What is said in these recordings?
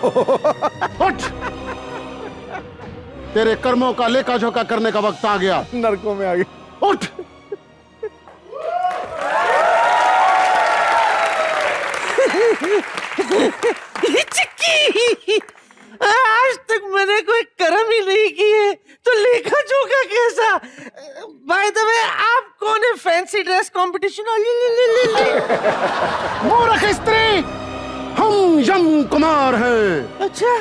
उठ, तेरे कर्मों का लेखा जोखा करने का वक्त आ गया। नरकों में आ गए। उठ। चिक्की, आज तक मैंने कोई कर्म ही नहीं किए तो लेखा जोखा कैसा? बाय द वे, आप कौन है? Fancy dress competition? मूर्ख स्त्री, हम यम कुमार हैं। अच्छा,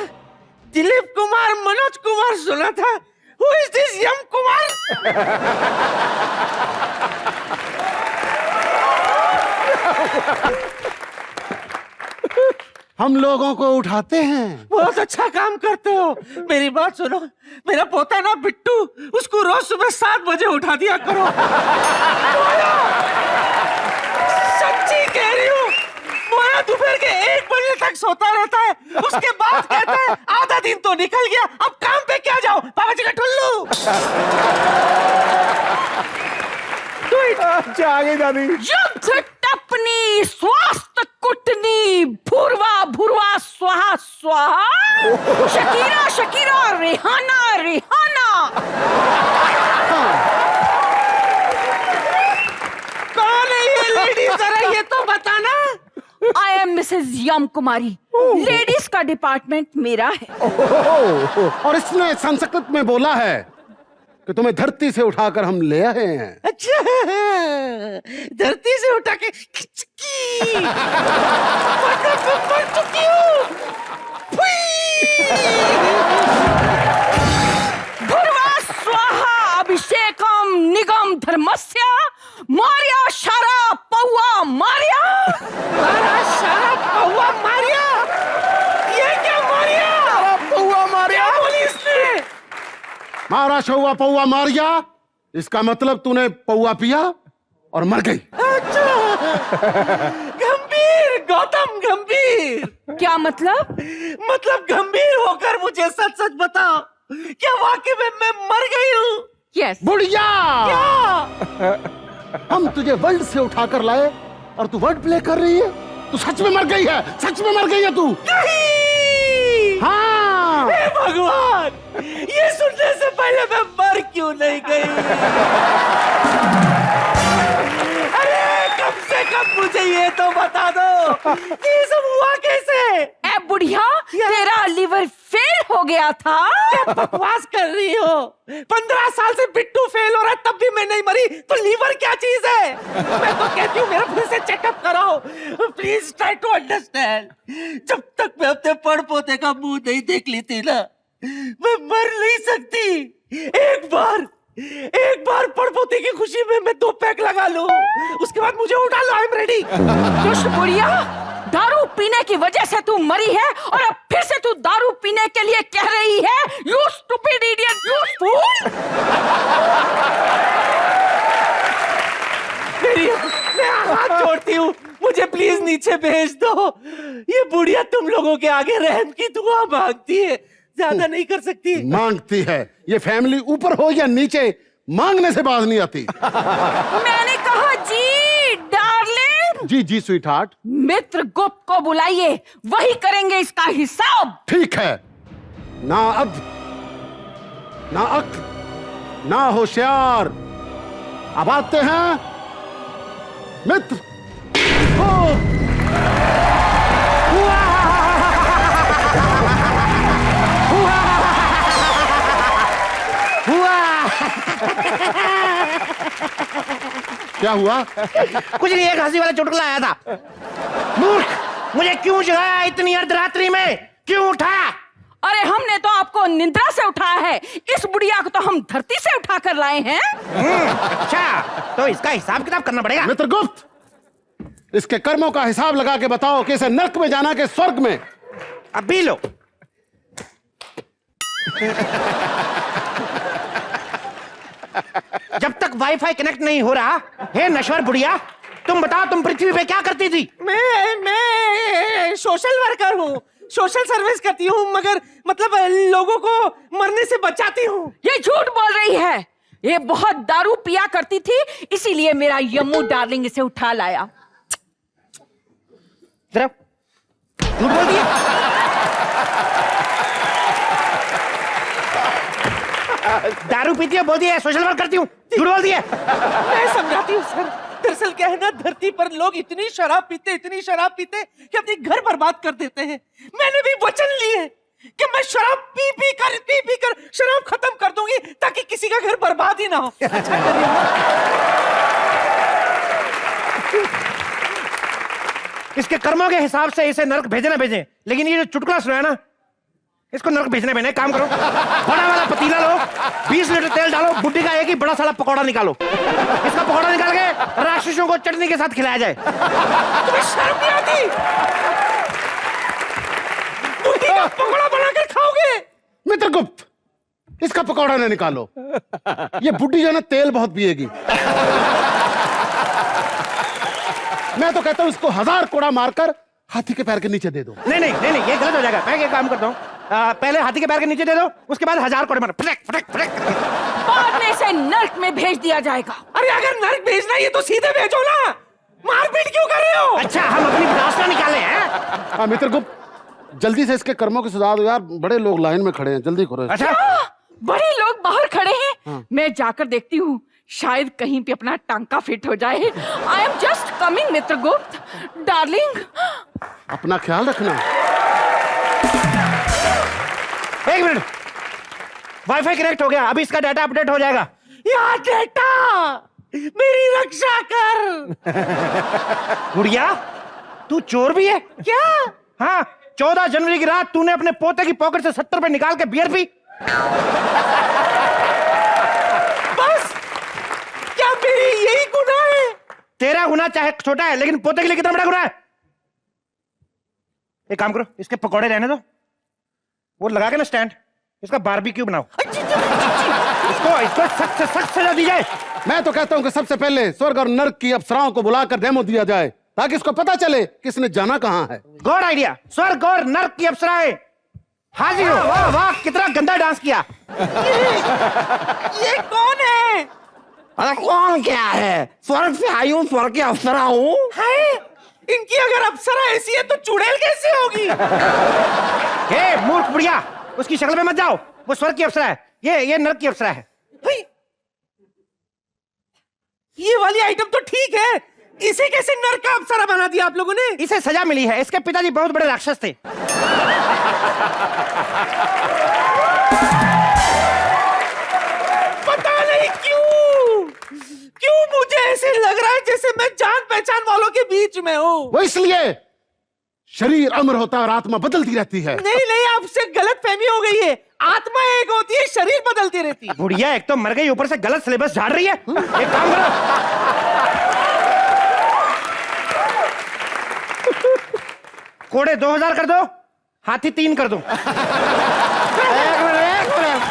दिलीप कुमार, मनोज कुमार सुना था। Who is this यम कुमार? हम लोगों को उठाते हैं। बहुत अच्छा काम करते हो। मेरी बात सुनो, मेरा पोता ना बिट्टू, उसको रोज सुबह 7 बजे उठा दिया करो। सच्ची कह रही हूँ, मोया दोपहर के 1 बजे तक सोता रहता है, उसके बाद कहता है आधा दिन तो निकल गया, अब काम पे क्या जाओ, बाबा जी का टुल्लू। अच्छा, आगे दादी। युद्ध टपनी स्वास्थ्य कुटनी भूर्वा भूर्वा स्वाहा स्वाहा शकीरा शकीरा रेहाना रेहाना। कौन है ये लेडी, जरा ये तो बताना। I am missus Yam Kumari, ladies का डिपार्टमेंट मेरा है। और इसने संस्कृत में बोला है कि तुम्हें धरती से उठाकर हम ले आए हैं। अच्छा, धरती से उठा के मर चुकी हूँ। भूर्वा स्वाहा अभिषेकम निगम धर्मस्य मार्या शारा पौवा मार्या। मारा शारा पौवा मारिया? ये क्या मारिया? पौवा मारिया बोली इसने? मारा शौवा पौवा मारिया, इसका मतलब तूने पौवा पिया और मर गई। अच्छा, गंभीर, गौतम गंभीर। क्या मतलब? मतलब गंभीर होकर मुझे सच सच बताओ, क्या वाकई में मैं मर गई हूँ? यस। बुढ़िया, क्या? हम तुझे वर्ल्ड से उठाकर लाए और तू वर्ड प्ले कर रही है? तू सच में मर गई है, सच में मर गई है तू। नहीं। हाँ। हे भगवान, ये सुनने से पहले मैं मर क्यों नहीं गई? अरे कम से कम मुझे ये तो बता दो कि ये सब हुआ कैसे? ए बुढ़िया, तेरा लिवर फेल हो गया था। क्या बकवास कर रही हो? 15 साल से बिट्टू फेल हो रहा है, तब भी मैं नहीं मरी, तो लीवर क्या चीज है? मैं तो कहती हूँ मेरा फिर से चेकअप कराओ। Please try to understand. जब तक मैं अपने पड़ पोते का मुंह नहीं देख लेती ना, मैं मर नहीं सकती। एक बार पड़पोते की खुशी में मैं 2 पैक लगा लूं, उसके बाद मुझे उठा लो। आई एम रेडी। दुष्ट बुढ़िया, दारू पीने की वजह से तू मरी है और अब फिर से तू दारू पीने के लिए कह रही है? You stupid idiot, you fool. मैं हाथ जोड़ती हूँ, मुझे प्लीज नीचे भेज दो। ये बुढ़िया तुम लोगों के आगे रहम की दुआ मांगती है, ज्यादा नहीं कर सकती। मांगती है? ये फैमिली ऊपर हो या नीचे, मांगने से बाज नहीं आती। मैंने कहा जी डार्लिंग। जी जी स्वीट हार्ट। मित्र गुप्त को बुलाइए, वही करेंगे इसका हिसाब। ठीक है। ना अद, ना अक, ना होशियार। अब आते हैं मित्र। क्या हुआ? कुछ नहीं, एक हंसी वाला चुटकुला आया था। मूर्ख, मुझे क्यों जगाया इतनी अर्धरात्रि में? क्यों उठा? अरे हमने तो आपको निद्रा से उठाया है, इस बुढ़िया को तो हम धरती से उठा कर लाए हैं। अच्छा, तो इसका हिसाब किताब करना पड़ेगा। मित्रगुप्त, इसके कर्मों का हिसाब लगा के बताओ कि इसे नर्क में जाना के स्वर्ग में। अभी लो। जब तक वाईफाई कनेक्ट नहीं हो रहा, हे नश्वर बुढ़िया, तुम बताओ तुम पृथ्वी पे क्या करती थी? मैं सोशल वर्कर हूँ, सोशल सर्विस करती हूँ, मगर मतलब लोगों को मरने से बचाती हूँ। ये झूठ बोल रही है, ये बहुत दारू पिया करती थी, इसीलिए मेरा यम्मू डार्लिंग इसे उठा लाया। झूठ बोल दिया। दारू पीती है, बोलती है सोशल वर्क करती हूँ, झूठ बोलती है। मैं समझाती हूँ सर। दरअसल क्या है ना, धरती पर लोग इतनी शराब पीते कि अपनी घर बर्बाद कर देते हैं। मैंने भी वचन लिए कि मैं शराब पी कर शराब खत्म कर दूंगी ताकि किसी का घर बर्बाद ही ना हो। इसके कर्मों के हिसाब से इसे नरक भेजे ना भेजे, लेकिन ये जो चुटकुला सुना है ना, इसको नरक भेजने भेजने। काम करो, बड़ा वाला पतीला लो, 20 लीटर तेल डालो, बुड्ढी का एक ही बड़ा सारा पकौड़ा निकालो, इसका पकौड़ा निकाल के राक्षसों को चटनी के साथ खिलाया जाए। तुम्हें शर्म नहीं आती? बुड्ढी का पकौड़ा बनाकर खाओगे? मित्रगुप्त, इसका पकौड़ा ना निकालो। ये बुड्ढी जो ना तेल बहुत पिएगी। मैं तो कहता हूं इसको 1000 कोड़ा मारकर हाथी के पैर के नीचे दे दो। नहीं, ये गलत हो जाएगा। मैं ये काम करता हूँ, पहले हाथी के पैर के नीचे दे दो, उसके बाद 1000 कोड़े मारो, फटक फटक फटक, बाद में इसे नर्क में भेज दिया जाएगा। अरे अगर नर्क भेजना है तो सीधे भेजो ना, मारपीट क्यों कर रहे हो? अच्छा, हम अपनी विनाशना निकाले हैं। हाँ मित्रगुप्त, जल्दी से इसके कर्मों की सजा दो यार, बड़े लोग लाइन में खड़े हैं, जल्दी करो। अच्छा, बड़े लोग बाहर खड़े हैं। मैं जाकर देखती हूँ, शायद कहीं पे अपना टांका फिट हो जाए। I am just coming Mitragupta darling. अपना ख्याल रखना। एक मिनट, वाईफाई कनेक्ट हो गया, अभी इसका डाटा अपडेट हो जाएगा। यार बेटा, मेरी रक्षा कर। गुड़िया, तू चोर भी है क्या? हाँ, 14 जनवरी की रात तूने अपने पोते की पॉकेट से 70 रुपए निकाल के बियर पी। बस क्या मेरी यही गुनाह है? तेरा गुनाह चाहे छोटा है, लेकिन पोते के लिए कितना बड़ा गुनाह है। एक काम करो, इसके पकौड़े रहने दो, वो लगा के ना स्टैंड, इसका बारबेक्यू बनाओ। इसको सख्त से सख्त सजा दी जाए। मैं तो कहता हूं कि सबसे पहले स्वर्ग और नर्क की अप्सराओं को बुलाकर डेमो दिया जाए, ताकि इसको पता चले किसने जाना कहां है। God idea. स्वर्ग और नर्क की अप्सराएं हाजिर हो। वाह वाह, कितना गंदा डांस किया। ये कौन है? अरे कौन क्या है? स्वर्ग से आई हूँ, स्वर्ग की अप्सरा हूँ। है? इनकी अगर अप्सरा ऐसी है तो चुड़ैल कैसे होगी? हे मूर्ख बुढ़िया, उसकी शक्ल में मत जाओ, वो स्वर्ग की अप्सरा है, ये नर्क की अप्सरा है। भाई, ये वाली आइटम तो ठीक है, इसे कैसे नर्क का अप्सरा बना दिया आप लोगों ने? इसे सजा मिली है, इसके पिताजी बहुत बड़े राक्षस थे। पता नहीं क्यों मुझे ऐसे लग रहा है जैसे मैं जान पहचान वालों के बीच में हूँ। वो इसलिए शरीर अमर होता है और आत्मा बदलती रहती है। नहीं, आपसे गलत फहमी हो गई है। आत्मा एक होती है, शरीर बदलती रहती है। बुढ़िया एक तो मर गई, ऊपर से गलत सिलेबस झाड़ रही है। एक काम करो, कोड़े 2000 कर दो, हाथी 3 कर दो। एक मिनट,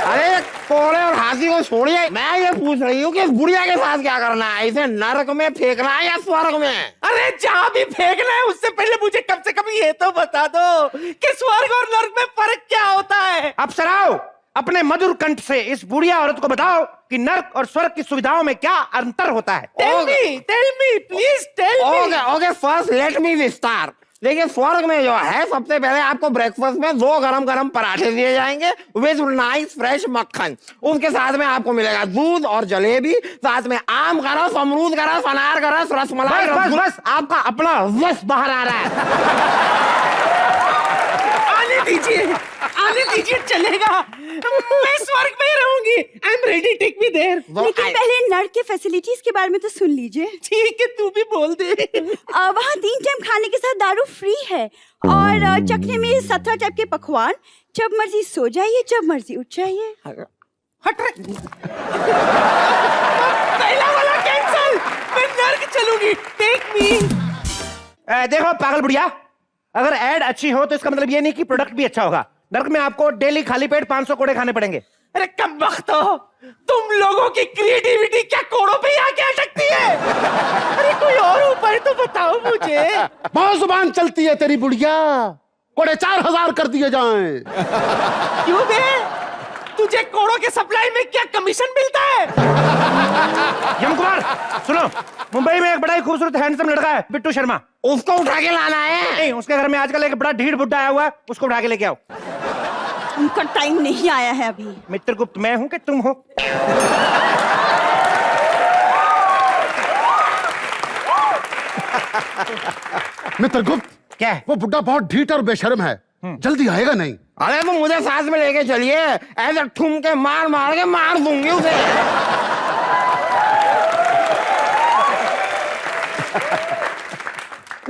अरे कोड़े और हाथी को छोड़िए, मैं ये पूछ रही हूँ कि इस बुढ़िया के साथ क्या करना है? इसे नरक में फेंकना है या स्वर्ग में? अरे जहां भी फेंकना है उससे पहले मुझे कम से कम ये तो बता दो कि स्वर्ग और नर्क में फर्क क्या होता है। अप्सराओं, अपने मधुर कंठ से इस बुढ़िया औरत को बताओ कि नर्क और स्वर्ग की सुविधाओं में क्या अंतर होता है। Tell me please tell me. Okay, first let me विस्तार। देखिए, स्वर्ग में जो है, सबसे पहले आपको ब्रेकफास्ट में 2 गरम पराठे दिए जाएंगे विद नाइस फ्रेश मक्खन। उसके साथ में आपको मिलेगा दूध और जलेबी, साथ में आम का रस, अमरूद का रस, अनार का रस, रसमलाई। बस आपका अपना रस बाहर आ रहा है। आने दीजिए, चलेगा। मैं स्वर्ग में ही रहूंगी। I am ready, take me there. लेकिन पहले नर्क के फैसिलिटीज के बारे में तो सुन लीजिए। ठीक है, तू भी बोल दे। वहाँ 3 टाइम खाने के साथ दारू फ्री है और चखने में 17 टाइप के पकवान। जब मर्जी सो जाइए, जब मर्जी उठ जाइए। हट रे। पहला वाला कैंसिल, मैं नर्क चलूंगी, टेक मी। देखो पागल बुढ़िया, अगर एड अच्छी हो तो इसका मतलब ये नहीं कि प्रोडक्ट भी अच्छा होगा। नर्क में आपको डेली खाली पेट 500 कोड़े खाने पड़ेंगे। अरे कमबख्त हो, तुम लोगों की क्रिएटिविटी क्या कोड़ों पे आके अटकती है? अरे कोई और ऊपर तो बताओ मुझे। बहुत जुबान चलती है तेरी बुढ़िया। कोड़े 4000 कर दिए जाएं। क्यों बे? तुझे कोड़ों के सप्लाई में क्या कमीशन मिलता है? यम कुमार सुनो, मुंबई में एक बड़ा ही खूबसूरत हैंडसम लड़का है, बिट्टू शर्मा। उसको उठा के लाना है। नहीं, उसके घर में आजकल एक बड़ा ढीठ बुड्ढा आया हुआ है, उसको उठा के लेके आओ। उनका टाइम नहीं आया है अभी। मित्र गुप्त मैं हूं कि तुम हो? मित्र गुप्त, क्या है? वो बुड्ढा बहुत ढीठ और बेशर्म है, जल्दी आएगा नहीं। अरे तो मुझे साथ में लेके चलिए, ऐसे ठुमके मार मार के मार दूंगी उसे।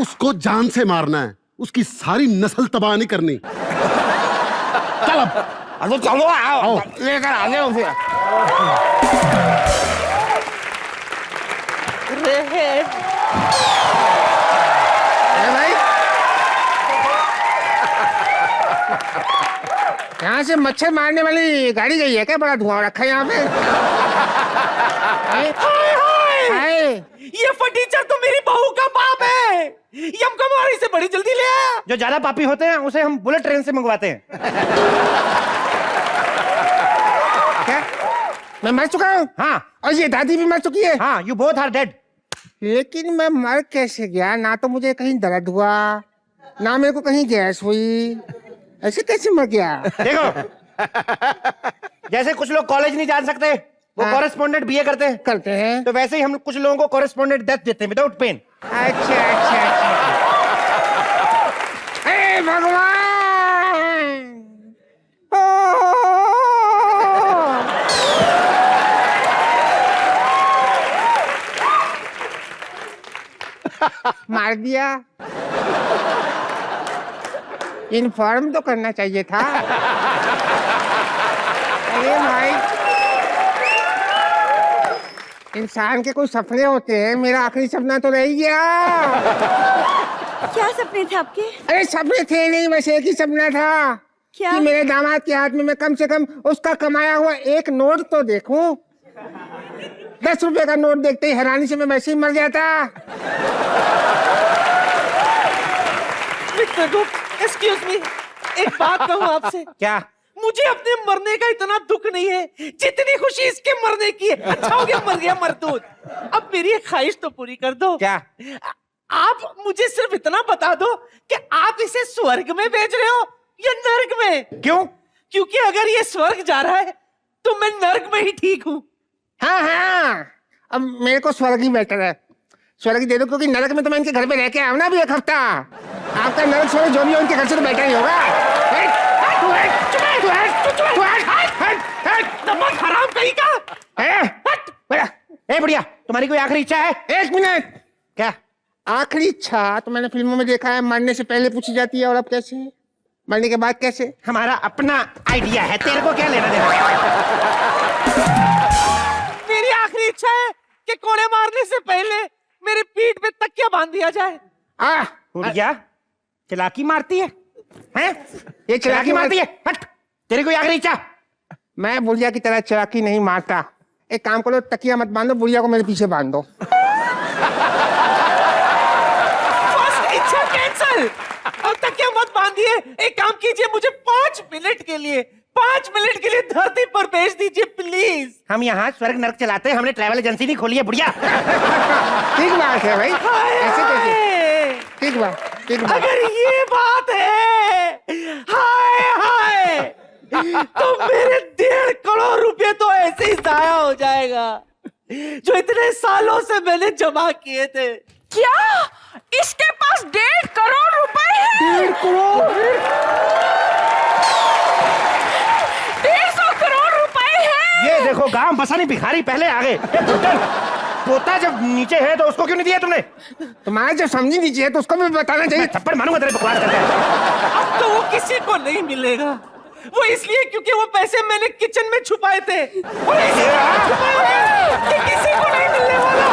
उसको जान से मारना है, उसकी सारी नस्ल तबाह नहीं करनी। चल अब। अरे चलो आओ, लेकर आ जाओ उसे। भाई यहाँ से मच्छर मारने वाली गाड़ी गई है क्या? बड़ा धुआं रखा है यहाँ पे। हाय, ये फटीचर तो मेरी बहू का बाप है। यम कुमार इसे बड़ी जल्दी ले आया। जो ज्यादा पापी होते हैं उसे हम बुलेट ट्रेन से मंगवाते हैं। क्या मैं मर चुका हूँ? हाँ। और ये दादी भी मर चुकी है? हाँ, यू बोथ आर डेड। लेकिन मैं मर कैसे गया? ना तो मुझे कहीं दर्द हुआ, ना मेरे को कहीं गैस हुई, ऐसे कैसे मर गया? देखो, जैसे कुछ लोग कॉलेज नहीं जा सकते, वो कॉरेस्पॉन्डेंट बीए करते हैं, तो वैसे ही हम कुछ लोगों को कॉरेस्पॉन्डेंट डेथ देते हैं विदाउट पेन। अच्छा अच्छा अच्छा। हे भगवान! मार दिया। इन्फॉर्म तो करना चाहिए था। अरे भाई, इंसान के कोई सपने होते हैं, मेरा आखिरी सपना तो रह गया। क्या सपने थे आपके? अरे सपने थे नहीं, बस एक ही सपना था। क्या? कि मेरे दामाद के हाथ में मैं कम से कम उसका कमाया हुआ एक नोट तो देखूं। 10 रुपए का नोट देखते ही हैरानी से मैं वैसे ही मर जाता। एक्सक्यूज मी, एक बात कहूँ आपसे। क्या? मुझे अपने मरने का इतना दुख नहीं है जितनी खुशी इसके मरने की है। अच्छा हो गया, मर गया मरदूद। अब मेरी एक ख्वाहिश तो पूरी कर दो। क्या? आप मुझे सिर्फ इतना बता दो कि आप इसे स्वर्ग में भेज रहे हो या नर्क में? क्यों? क्योंकि अगर ये स्वर्ग जा रहा है तो मैं नर्क में ही ठीक हूँ। हाँ हाँ, अब मेरे को स्वर्ग ही बेटर है। स्वर्ग दे दो, क्योंकि नरक में तो मैं इनके घर पे रह के आऊँ ना अभी एक हफ्ता। आपका नरक स्वर्ग जो भी हो, इनके घर से तो बेटर ही होगा। हराम कहीं का। ए बुढ़िया, तुम्हारी कोई आखिरी इच्छा है? 1 मिनट। क्या आखिरी इच्छा तो मैंने फिल्मों में देखा है, मरने से पहले पूछी जाती है, और अब कैसे? मरने के बाद कैसे? हमारा अपना आइडिया है, तेरे को क्या लेना देना? मेरी आखिरी इच्छा है कि कोड़े मारने से पहले मेरी पीठ पे तकिया बांध दिया जाए। बुढ़िया चलाकी मारती है, हैं? ये चलाकी मारती है। हट, तेरी कोई आखिरी इच्छा? मैं बुढ़िया की तरह चलाकी नहीं मारता। एक काम करो, तकिया मत बांधो, बुढ़िया को मेरे पीछे बांध दो। फर्स्ट इच्छा कैंसल। अब तकिया मत बांधिए, एक काम कीजिए, मुझे 5 मिनट के लिए धरती पर भेज दीजिए प्लीज। हम यहाँ स्वर्ग नरक चलाते हैं, हमने ट्रैवल एजेंसी नहीं खोली है बुढ़िया। ठीक बात है भाई, ऐसे कैसे? ठीक बात। अगर ये बात है, हाय हाय, तो मेरे 1.5 करोड़ रुपए तो ऐसे ही जाया हो जाएगा जो इतने सालों से मैंने जमा किए थे। क्या इसके पास 1.5 करोड़ रुपए हैं? 1.5 करोड़? 150 करोड़ रुपए हैं। ये देखो, गांव बसानी भिखारी पहले आ गए। पोता जब नीचे है तो उसको क्यों नहीं दिया तुमने? तुम्हारे जब समझी नीचे है तो उसको भी बताना चाहिए। थप्पड़ मारूंगा तेरे बकवास करके। अब तो वो किसी को नहीं मिलेगा, वो इसलिए क्योंकि वो पैसे मैंने किचन में छुपाए थे। वो इसलिए छुपाए हैं कि किसी को नहीं मिलने वाला।